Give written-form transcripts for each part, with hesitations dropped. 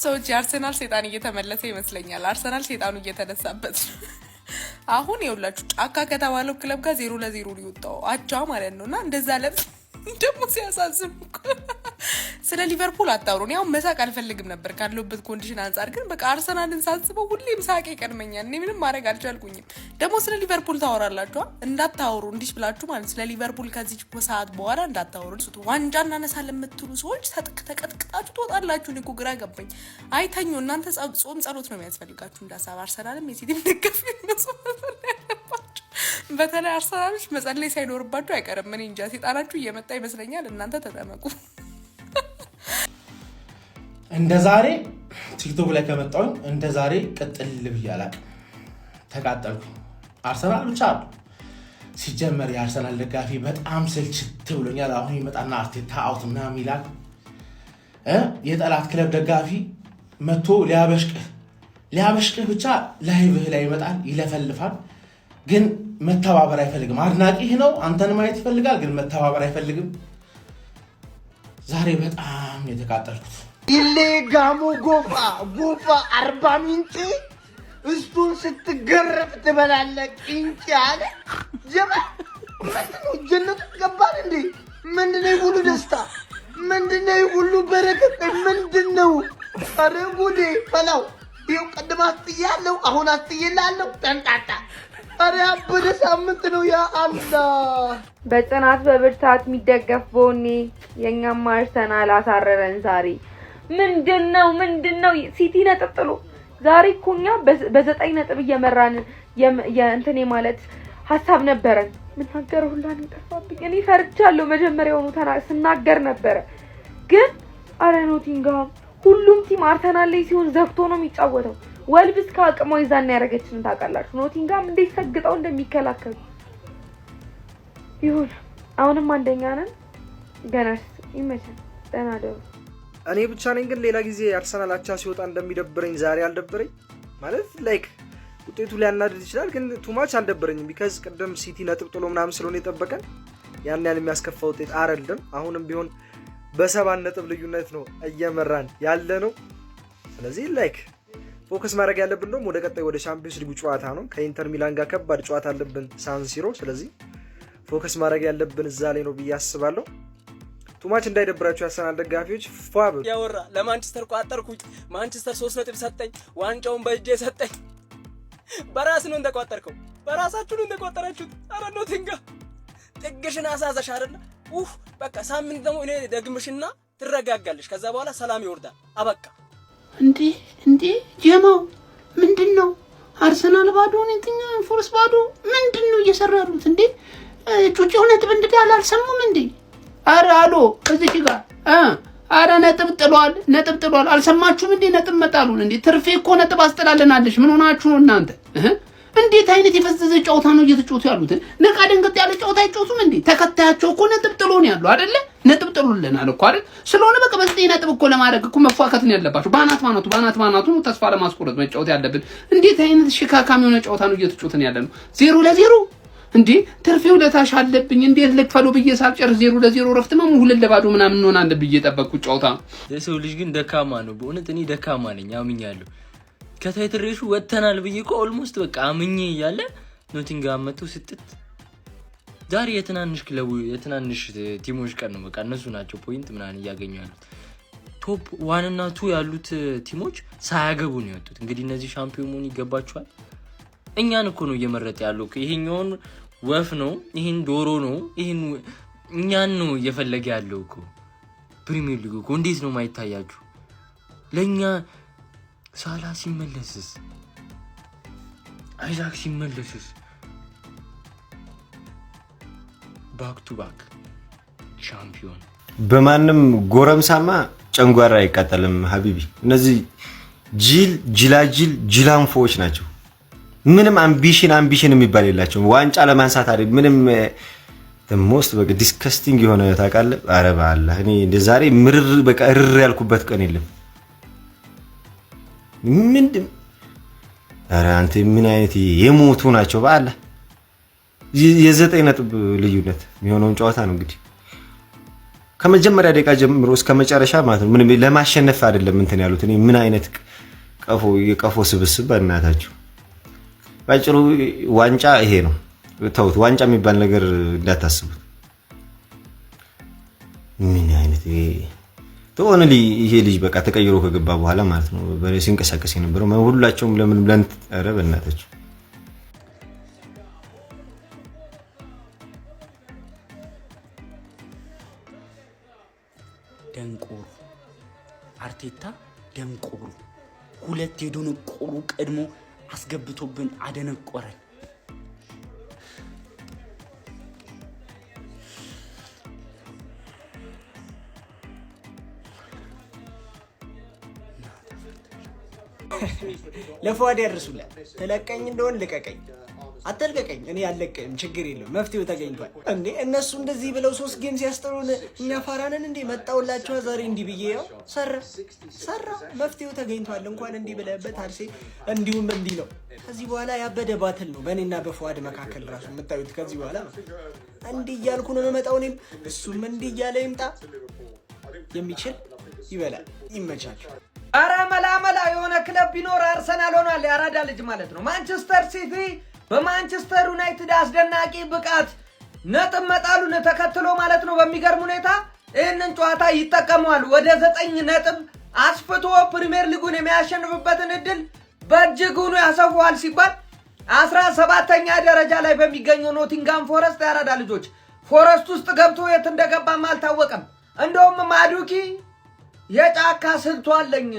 ሰዎች የአርሰናል ሰይጣን እየተመለሰ ይመስለኛል። አርሰናል ሰይጣኑ እየተነሳበት አሁን ይኸውላችሁ ጫካ ከተባለው ክለብ ጋር 0-0 ሊወጣው አቻ ማለት ነውና እንደዛ ለብ ደግሞ ሲያሳዝኑ ስለ ሊቨርፑል አጣውሩን ያው መሳቅ አልፈልግም ነበር ካለበት ኮንዲሽን አንፃር ግን በቃ አርሰናልን ሳስበው ሁሌም ሳቄ ይቀድመኛል። እኔ ምንም ማድረግ አልቻልኩኝም። ደግሞ ስለ ሊቨርፑል ታወራላችሁ እንዳታወሩ እንዲሽ ብላችሁ ማለት ስለ ሊቨርፑል ከዚህ ሰዓት በኋላ እንዳታወሩ። ዋንጫ እናነሳለን የምትሉ ሰዎች ተቀጥቅጣችሁ ትወጣላችሁ። እኔ እኮ ግራ ገባኝ። አይተኙ እናንተ ጾም ጸሎት ነው የሚያስፈልጋችሁ እንዳሳብ አርሰናልም የሲቲም ደጋፊ ነው በተለይ አርሰናሎች መጸለይ ሳይኖርባችሁ አይቀርም። ምን እንጃ ሰይጣናችሁ እየመጣ ይመስለኛል። እናንተ ተጠመቁ። እንደዛሬ ቲክቶክ ላይ ከመጣሁኝ እንደዛሬ ቅጥል ብዬ አላቅም። ተቃጠልኩኝ። አርሰናል ብቻ አሉ ሲጀመር የአርሰናል ደጋፊ በጣም ስልችት ብሎኛል። አሁን ይመጣና አርቴታ አውት ምናምን ይላል። የጠላት ክለብ ደጋፊ መጥቶ ሊያበሽቅህ ብቻ ላይቭህ ላይ ይመጣል፣ ይለፈልፋል። ግን መተባበር አይፈልግም። አድናቂህ ነው፣ አንተን ማየት ይፈልጋል፣ ግን መተባበር አይፈልግም። ዛሬ በጣም የተቃጠልኩት ኢሌ ጋሞ ጎፋ አርባ ምንጭ እሱን ስትገረፍ ትበላለህ ቅንጭ አለ ጀባ ጀነት ገባን እንዴ? ምንድነው ሁሉ ደስታ? ምንድነው ሁሉ በረከት? ምንድነው? ኧረ ጉዴ ፈላው። ይኸው ቀድማ አስጥያለሁ፣ አሁን አስጥይላለሁ። ተንጣጣ ኧረ አበደ ሳምንት ነው። ያ አላህ በጽናት በብርታት የሚደገፍ ቦኔ የኛም አርሰናል አሳረረን ዛሬ። ምንድነው ሲቲ ነጥብ ጥሎ ዛሬ እኮ እኛ በ9 ነጥብ እየመራን የእንትኔ ማለት ሀሳብ ነበረን። ምናገር ሁላ ነው ጠፋብኝ። እኔ ፈርቻለሁ። መጀመሪያውኑ ስናገር ነበረ። ግን አረ ኖቲንግሃም ሁሉም ቲም አርሰናል ላይ ሲሆን ዘፍቶ ነው የሚጫወተው። ወልብስ ከአቅሟ ይዛና ያረገችን ታውቃላችሁ። ኖቲንግሃም እንዴት ሰግጠው እንደሚከላከሉ ይሁን። አሁንም አንደኛ ነን። ገናስ ይመቻል። ደህና ደሩ። እኔ ብቻ ነኝ ግን ሌላ ጊዜ አርሰናል አቻ ሲወጣ እንደሚደብረኝ ዛሬ አልደበረኝ። ማለት ላይክ ውጤቱ ሊያናድድ ይችላል ግን ቱማች አልደበረኝም። ቢካዝ ቅድም ሲቲ ነጥብ ጥሎ ምናምን ስለሆነ የጠበቀን ያን ያህል የሚያስከፋ ውጤት አይደለም። አሁንም ቢሆን በ7 ነጥብ ልዩነት ነው እየመራን ያለ ነው። ስለዚህ ላይክ ፎከስ ማድረግ ያለብን ደግሞ ወደ ቀጣይ ወደ ቻምፒዮንስ ሊግ ጨዋታ ነው። ከኢንተር ሚላን ጋር ከባድ ጨዋታ አለብን ሳን ሲሮ። ስለዚህ ፎከስ ማድረግ ያለብን እዛ ላይ ነው ብዬ አስባለሁ። ቱማች እንዳይደብራችሁ ያሰናል ደጋፊዎች ፏብ ያወራ ለማንቸስተር ቋጠርኩኝ። ማንቸስተር 3 ነጥብ ሰጠኝ፣ ዋንጫውን በእጄ ሰጠኝ። በራስ ነው እንደቋጠርከው፣ በራሳችሁ ነው እንደቋጠራችሁት። አረ ኖቲንግሃም ጥግሽን አሳዘሽ አይደል? በቃ ሳምንት ደግሞ እኔ ደግምሽና ትረጋጋለሽ። ከዛ በኋላ ሰላም ይወርዳል። አበቃ። እንዴ ጀማው ምንድነው? አርሰናል ባዶ ነው ፎርስ ባዶ ምንድነው እየሰራሉት እንዴ? ጩጬው ነጥብ እንድዳል አልሰሙም እንዴ? አረ አሎ እዚህ ጋር አረ ነጥብ ጥሏል። አልሰማችሁም እንዴ? ነጥብ መጣሉን እንዴ? ትርፌ እኮ ነጥብ አስጥላለናለሽ። ምን ሆናችሁ ነው እናንተ? እንዴት አይነት የፈዘዘ ጨዋታ ነው እየተጫወቱ ያሉት? ነቃ ደንገጥ ያለ ጨዋታ አይጫወቱም እንዴ? ተከታያቸው እኮ ነጥብ ጥሎ ነው ያለው አይደለ? ነጥብ ጥሎልናል እኮ አይደል? ስለሆነ በቃ በዚህ ነጥብ እኮ ለማድረግ እኮ መፏከት ነው ያለባችሁ። ባናት ማናቱ ተስፋ ለማስቆረጥ መጫወት ያለብን። እንዴት አይነት ሽካካም የሆነ ጨዋታ ነው እየተጫወትን ያለነው? 0-0 እንዴ? ትርፌው ለታሽ አለብኝ እንዴት ልክፈሉ ብዬ ሳልጨርስ 0-0 ረፍትማ 2-2 ምናምን ነው አንድ ብዬ ጠበቅኩት ጨዋታ። የሰው ልጅ ግን ደካማ ነው በእውነት። እኔ ደካማ ነኝ አምኛለሁ። ከታይትል ሬሱ ወጥተናል ብዬ እኮ ኦልሞስት በቃ አምኜ እያለ ኖቲንግሃም መጥቶ ስጥት። ዛሬ የትናንሽ ቲሞች ቀን ነው። በቃ እነሱ ናቸው ፖይንት ምናምን እያገኙ ያሉት። ቶፕ 1 እና 2 ያሉት ቲሞች ሳያገቡ ነው የወጡት። እንግዲህ እነዚህ ሻምፒዮን መሆን ይገባቸዋል። እኛን እኮ ነው እየመረጠ ያለው። ይሄኛውን ወፍ ነው፣ ይሄን ዶሮ ነው፣ ይሄን እኛን ነው እየፈለገ ያለው እኮ። ፕሪሚየር ሊግ እኮ እንዴት ነው ማይታያችሁ? ለኛ ሳላ ሲመለስስ፣ አይዛክ ሲመለስስ፣ ባክ ቱ ባክ ሻምፒዮን። በማንም ጎረምሳማ ጨንጓራ አይቃጠልም ሀቢቢ። እነዚህ ጅላንፎዎች ናቸው። ምንም አምቢሽን የሚባል የላቸውም። ዋንጫ ለማንሳት አይደል ምንም ሞስት በቃ ዲስከስቲንግ የሆነ ታውቃለህ። ኧረ በአላህ እኔ እንደዛሬ ምርር በቃ እርር ያልኩበት ቀን የለም። ምንድን ኧረ አንተ ምን አይነት የሞቱ ናቸው በአላህ። የ9 ነጥብ ልዩነት የሚሆነውን ጨዋታ ነው እንግዲህ ከመጀመሪያ ደቂቃ ጀምሮ እስከ መጨረሻ ማለት ነው ምንም ለማሸነፍ አይደለም እንትን ያሉት። እኔ ምን አይነት የቀፎ ስብስብ በእናታችሁ። ባጭሩ ዋንጫ ይሄ ነው። ተውት፣ ዋንጫ የሚባል ነገር እንዳታስቡት። ምን አይነት ተሆነ ይሄ ልጅ በቃ ተቀይሮ ከገባ በኋላ ማለት ነው ሲንቀሳቀስ የነበረው ሁላቸውም ለምን ብለን ኧረ በእናታችሁ ደንቆሩ አርቴታ ደንቆሩ ሁለት የደነቆሩ ቀድሞ አስገብቶብን አደነቆረን። ለፏድ ያርሱላት። ተለቀኝ እንደሆን ልቀቀኝ፣ አትልቀቀኝ። እኔ አልለቀኝም፣ ችግር የለውም። መፍትሄው ተገኝቷል። እንዴ እነሱ እንደዚህ ብለው 3 ጌም ሲያስጠሩን እኛ ፋራንን እንዴ መጣውላችሁ ዛሬ እንዲህ ብዬ ያው ሰራ። መፍትሄው ተገኝቷል። እንኳን እንዲህ ብለህበት አርሴ እንዲሁም እንዲህ ነው። ከዚህ በኋላ ያበደ ባትል ነው በእኔና በፏድ መካከል ራሱ የምታዩት። ከዚህ በኋላ እንዲህ እያልኩ ነው የምመጣው። እኔም እሱም እንዲህ እያለ ይምጣ። የሚችል ይበላል። ይመቻችሁ። አረ መላ የሆነ ክለብ ቢኖር አርሰናል ሆኗል። ያራዳ ልጅ ማለት ነው። ማንቸስተር ሲቲ በማንቸስተር ዩናይትድ አስደናቂ ብቃት ነጥብ መጣሉን ተከትሎ ማለት ነው በሚገርም ሁኔታ ይህንን ጨዋታ ይጠቀመዋል። ወደ 9 ነጥብ አስፍቶ ፕሪሚየር ሊጉን የሚያሸንፍበትን እድል በእጅጉኑ ያሰፋዋል ሲባል 17ኛ ደረጃ ላይ በሚገኘው ኖቲንጋም ፎረስት ያራዳ ልጆች ፎረስት ውስጥ ገብቶ የት እንደገባም አልታወቀም። እንደውም ማዱኪ የጫካ ስልቱ አለኝ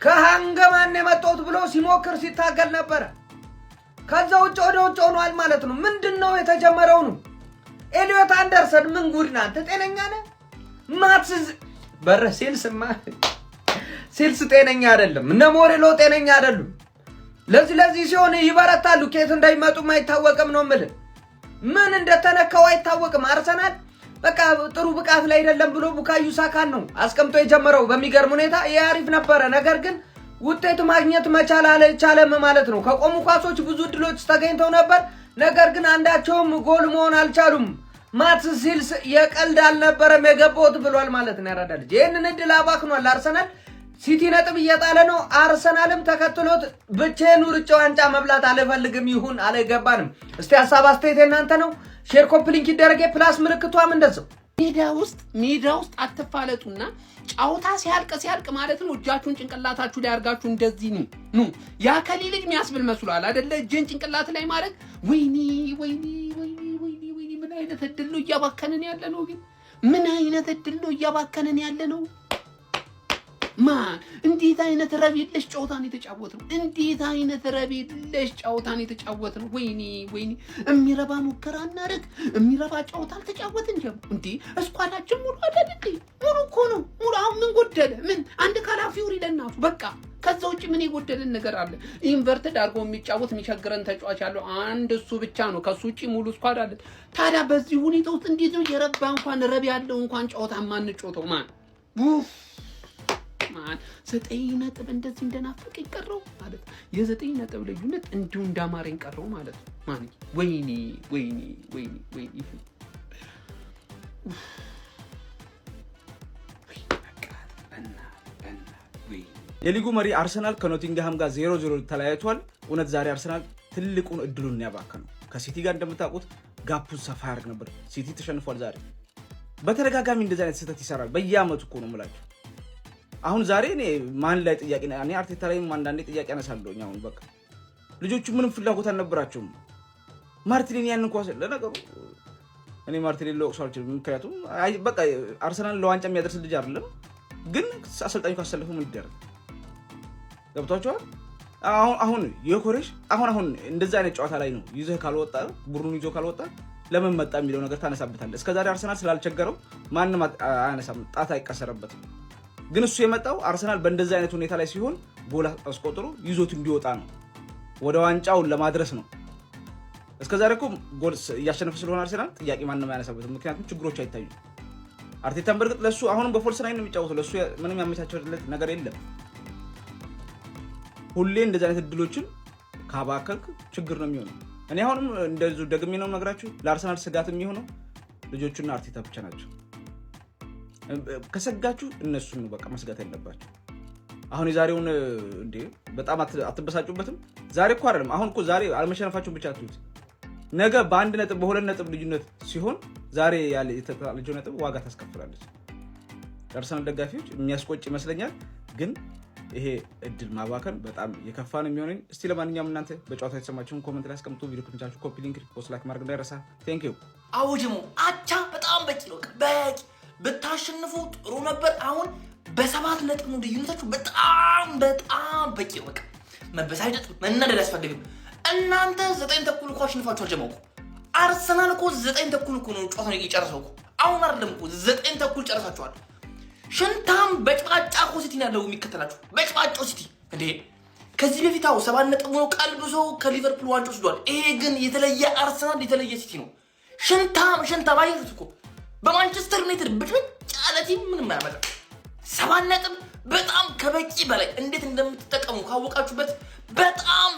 ከሃንገማን የመጣሁት ብሎ ሲሞክር ሲታገል ነበረ። ከዛ ውጭ ወደ ውጭ ሆኗል ማለት ነው። ምንድነው የተጀመረው ነው? ኤሊዮት አንደርሰን ምን ጉድ ናንተ? ጤነኛ ነህ? ማትስ ሴልስ ጤነኛ አይደለም። እነ ሞሬሎ ጤነኛ አይደሉም። ለዚህ ሲሆን ይበረታሉ። ከየት እንደሚመጡ አይታወቅም ነው የምልህ። ምን እንደተነካው አይታወቅም። አርሰናል በቃ ጥሩ ብቃት ላይ አይደለም ብሎ ቡካዮ ሳካን ነው አስቀምጦ የጀመረው። በሚገርም ሁኔታ ያሪፍ ነበረ። ነገር ግን ውጤት ማግኘት መቻል አልቻለም ማለት ነው። ከቆሙ ኳሶች ብዙ ድሎች ተገኝተው ነበር። ነገር ግን አንዳቸውም ጎል መሆን አልቻሉም። ማትስ ሲልስ የቀልድ አልነበረም የገባውት ብሏል ማለት ነው። ያራዳ ልጅ ይህንን እድል አባክኗል። አርሰናል ሲቲ ነጥብ እየጣለ ነው። አርሰናልም ተከትሎት ብቻዬን ሩጫ ዋንጫ መብላት አልፈልግም ይሁን አልገባንም። እስቲ ሐሳብ አስተያየት እናንተ ነው። ሼር ኮፕሊንክ ይደረገ ፕላስ ምልክቷም እንደዛው። ሜዳ ውስጥ አትፋለጡና ጫውታ ሲያልቅ ማለት ነው እጃችሁን ጭንቅላታችሁ ላይ አርጋችሁ እንደዚህ ኑ ያከሊ ልጅ የሚያስብል መስሏል አይደለ? እጅን ጭንቅላት ላይ ማድረግ ወይኔ ምን አይነት እድል ነው እያባከነን ያለ ነው። ግን ምን አይነት እድል ነው እያባከነን ያለ ነው። እንዴት አይነት ረቤለሽ ጨዋታን የተጫወትነው! እንዴት አይነት ረቤለሽ ጨዋታን የተጫወትነው! ወይኔ የሚረባ ሙከራ እናደርግ፣ የሚረባ ጨዋታ አልተጫወትን ጀምሮ እንዴ! እስኳላችን ሙሉ አይደል እንዴ? ሙሉ እኮ ነው ሙሉ። አሁን ምን ጎደለ? ምን አንድ ካላፊውሪ ለናቱ በቃ። ከዛ ውጭ ምን የጎደለን ነገር አለ? ኢንቨርትድ አድርጎ የሚጫወት የሚቸግረን ተጫዋች ያለው አንድ እሱ ብቻ ነው። ከሱ ውጭ ሙሉ ስኳድ አለ። ታዲያ በዚህ ሁኔታ ውስጥ እንዴት ነው የረባ እንኳን ረብ ያለው እንኳን ጨዋታ ማንጮተው? 9 ነጥብ እንደዚህ እንደናፈቀ ይቀረው ማለት የ9 ነጥብ ልዩነት እንዲሁ እንዳማረኝ ቀረው ማለት ነው። ወይኔ የሊጉ መሪ አርሰናል ከኖቲንግሃም ጋር 0-0 ተለያይቷል። እውነት ዛሬ አርሰናል ትልቁን እድሉን ያባከነው ከሲቲ ጋር እንደምታውቁት ጋፑን ሰፋ ያርግ ነበር። ሲቲ ተሸንፏል። ዛሬ በተደጋጋሚ እንደዚህ አይነት ስህተት ይሰራል። በየአመቱ እኮ ነው የምላችሁ። አሁን ዛሬ እኔ ማን ላይ ጥያቄ እኔ አርቴታ ላይም አንዳንዴ ጥያቄ አነሳለሁኝ። አሁን በቃ ልጆቹ ምንም ፍላጎት አልነበራቸውም። ማርቲኔሊ ያንን ኳስ ለነገሩ እኔ ማርቲኔሊ ለወቅሱ አልችልም። ምክንያቱም በቃ አርሰናል ለዋንጫ የሚያደርስ ልጅ አይደለም። ግን አሰልጣኙ ካሰለፈው ምን ይደረግ? ገብቷቸዋል። አሁን የኮሬሽ አሁን እንደዛ አይነት ጨዋታ ላይ ነው ይዘህ ካልወጣ ቡድኑን ይዞ ካልወጣ ለምን መጣ የሚለው ነገር ታነሳበታለህ። እስከዛሬ አርሰናል ስላልቸገረው ማንም አያነሳም፣ ጣት አይቀሰርበትም። ግን እሱ የመጣው አርሰናል በእንደዛ አይነት ሁኔታ ላይ ሲሆን ጎል አስቆጥሮ ይዞት እንዲወጣ ነው፣ ወደ ዋንጫውን ለማድረስ ነው። እስከዛሬ እኮ ጎል እያሸነፈ ስለሆነ አርሰናል ጥያቄ ማንም አያነሳበትም፣ ምክንያቱም ችግሮች አይታዩም። አርቴታን በርግጥ ለሱ አሁንም በፎልስ ናይን ነው የሚጫወተው፣ ለሱ ምንም ያመቻቸለት ነገር የለም። ሁሌ እንደዚህ አይነት እድሎችን ካባከልክ ችግር ነው የሚሆነው። እኔ አሁንም እንደዚሁ ደግሜ ነው ነገራችሁ፣ ለአርሰናል ስጋት የሚሆነው ልጆቹና አርቴታ ብቻ ናቸው። ከሰጋችሁ እነሱን በቃ መስጋት ያለባችሁ። አሁን የዛሬውን እንዴ በጣም አትበሳጩበትም? ዛሬ እኮ አይደለም አሁን እኮ ዛሬ አልመሸነፋችሁም ብቻ አትሉት። ነገ በአንድ ነጥብ በሁለት ነጥብ ልዩነት ሲሆን ዛሬ ያለ የተጣለችው ነጥብ ዋጋ ታስከፍላለች። አርሰናል ደጋፊዎች የሚያስቆጭ ይመስለኛል፣ ግን ይሄ እድል ማባከን በጣም የከፋ ነው የሚሆነኝ። እስቲ ለማንኛውም እናንተ በጨዋታ የተሰማችሁን ኮሜንት ላይ አስቀምጡ። ቪዲዮ ከተመቻችሁ ኮፒ ሊንክ ፖስት ላይክ ማድረግ እንዳይረሳ። ቴንክ ዩ። አዎ ጀሞ አቻ በጣም በቂ ነው። በቂ ብታሸንፉ ጥሩ ነበር። አሁን በ7 ነጥብ ነው ልዩነታችሁ። በጣም በቂ ነው። በቃ መበሳጨት መናደድ አያስፈልግም። እናንተ 9 ተኩል እኮ አሸንፋችኋል። ጀሞ አርሰናል እኮ 9 ተኩል እኮ ነው ጨዋታውን የጨረሰው እኮ። አሁን አይደለም እኮ 9 ተኩል ጨርሳችኋል። ሽንታም በጭባጫ ሲቲ ያለው የሚከተላችሁ በጭባጫው ሲቲ እንዴ ከዚህ በፊት 7 ነጥብ ነው ቀልብሶ ከሊቨርፑል ዋንጫ ወስዷል። ይሄ ግን የተለየ አርሰናል የተለየ ሲቲ ነው። ሽንታም አይዙት እኮ በማንቸስተር ዩናይትድ ብጭብጭ አለቲ ምንም አያመጣም። 7 ነጥብ በጣም ከበቂ በላይ እንዴት እንደምትጠቀሙ ካወቃችሁበት በጣም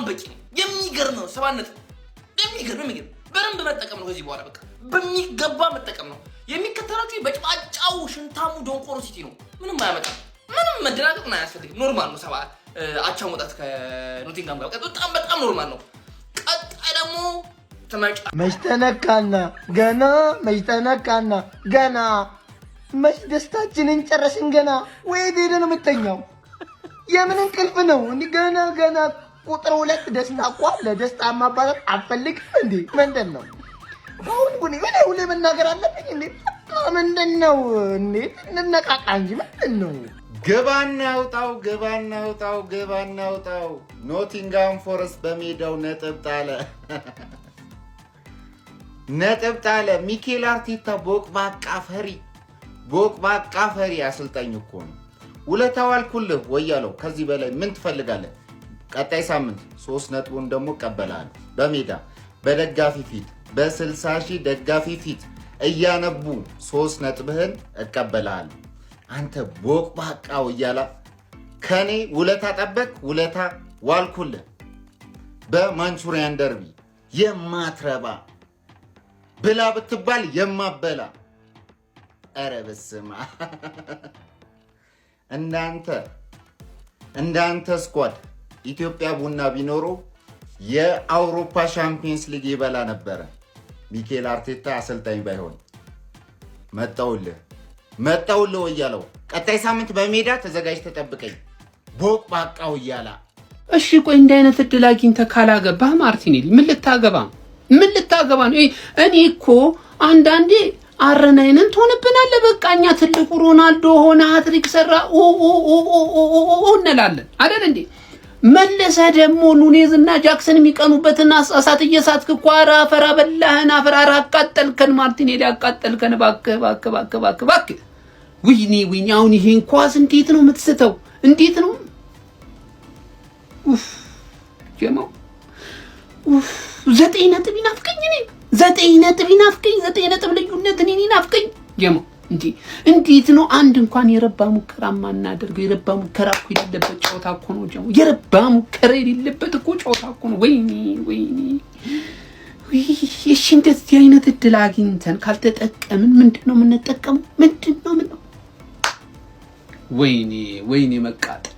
በቂ ነው። የሚገርም ነው 7 ነጥብ የሚገርም በደንብ መጠቀም ነው። ከዚህ በኋላ በቃ በሚገባ መጠቀም ነው። የሚከተላችሁ በጭባጫው ሽንታሙ ዶንቆሮ ሲቲ ነው። ምንም አያመጣም። ምንም መደናገጥ አያስፈልግም። ኖርማል ነው። 7 አቻ መውጣት ከኖቲንጋም ጋር በጣም ኖርማል ነው። ቀጣይ ደግሞ መሽተነካና ገና መች ደስታችንን ጨረስን። ገና ወይት ሄደን የምተኛው የምን እንቅልፍ ነው? እንዲህ ገና ቁጥር 2 ደስታ እኮ አለ። ደስታ ማባላት አፈልግም እንዴ? ምንድን ነው አሁን ሁሌ መናገር አለብኝ እንዴ? ምንድን ነው እንዴ? እንነቃቃ እንጂ ምንድን ነው? ግባና ውጣው። ኖቲንጋም ፎረስት በሜዳው ነጥብ ጣለ። ሚኬል አርቴታ ቦቅባቃ ፈሪ አሰልጣኝ እኮ ነው። ውለታው አልኩልህ ወያለው። ከዚህ በላይ ምን ትፈልጋለህ? ቀጣይ ሳምንት 3 ነጥቡን ደግሞ እቀበላለሁ። በሜዳ በደጋፊ ፊት በ60,000 ደጋፊ ፊት እያነቡ 3 ነጥብህን እቀበላለሁ። አንተ ቦቅባቃው እያላ ከኔ ውለታ ጠበቅ። ውለታ ዋልኩልህ። በማንቹሪያን ደርቢ የማትረባ ብላ ብትባል የማበላ ኧረ በስመ አብ። እንዳንተ ስኳድ ኢትዮጵያ ቡና ቢኖሩ የአውሮፓ ሻምፒየንስ ሊግ ይበላ ነበረ። ሚኬል አርቴታ አሰልጣኝ ባይሆን መጣውልህ ወያለው። ቀጣይ ሳምንት በሜዳ ተዘጋጅ ተጠብቀኝ። ቦቅባቃው እያላ እሺ ቆይ እንዲህ አይነት እድል አግኝተህ ካላገባህ ማርቲኔሊ ምን ልታገባ ነው? እኔ እኮ አንዳንዴ አረናይንን ትሆንብናለህ። በቃ እኛ ትልቁ ሮናልዶ ሆነ ሃትሪክ ሰራ እንላለን አይደል እንዴ? መለሰ ደግሞ ኑኔዝ እና ጃክሰን የሚቀኑበትና አሳት እየሳትክ እኮ አፈራ በላህን አፈራ አቃጠልከን። ማርቲኔሊ አቃጠልከን። እባክህ ወይኔ አሁን ይሄን ኳስ እንዴት ነው የምትስተው? እንዴት ነው ጀማው 9 ነጥብ ይናፍቀኝ። 9 ነጥብ ልዩነት እኔ ይናፍቀኝ ጀማው። እንዴት ነው አንድ እንኳን የረባ ሙከራ ማናደርገው? የረባ ሙከራ እኮ የሌለበት ጨዋታ እኮ ነው ጀማው። የረባ ሙከራ የሌለበት እኮ ጨዋታ እኮ ነው። ወይኔ እሺ እንደዚህ አይነት እድል አግኝተን ካልተጠቀምን ምንድነው የምንጠቀመው? ምንድነው? ወይኔ መቃጠል